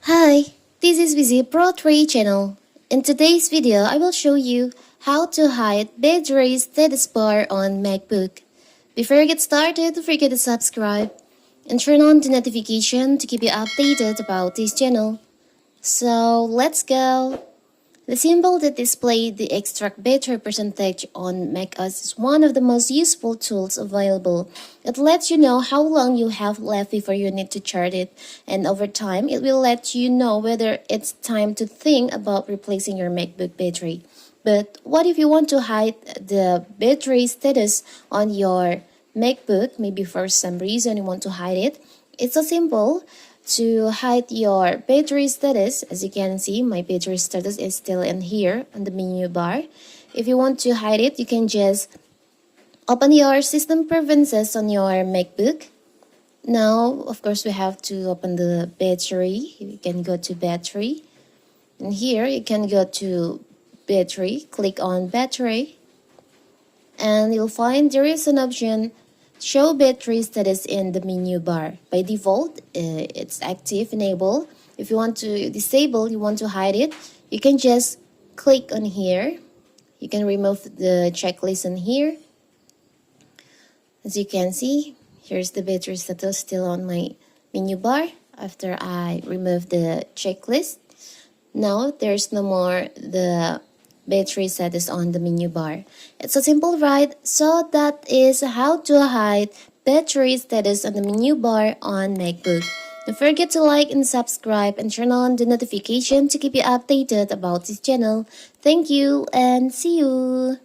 Hi, this is Vizi Pro 3 channel. In today's video, I will show you how to hide battery status bar on MacBook. Before you get started, don't forget to subscribe and turn on the notification to keep you updated about this channel. So let's go! The symbol that displays the extract battery percentage on macOS is one of the most useful tools available. It lets you know how long you have left before you need to charge it, and over time, it will let you know whether it's time to think about replacing your MacBook battery. But what if you want to hide the battery status on your MacBook? Maybe for some reason you want to hide it. It's so simple. To hide your battery status, as you can see, my battery status is still in here on the menu bar. If you want to hide it, you can just open your system preferences on your MacBook. Now, of course, we have to open the battery. You can go to battery. And here, you can go to battery. Click on battery. And you'll find there is an option show battery status in the menu bar. By default, it's active, enable. If you want to disable, you want to hide it, you can just click on here. You can remove the checklist on here. As you can see, here's the battery status still on my menu bar after I remove the checklist. Now there's no more the battery status on the menu bar. It's so simple, right? So that is how to hide battery status on the menu bar on MacBook. Don't forget to like and subscribe and turn on the notification to keep you updated about this channel. Thank you and see you!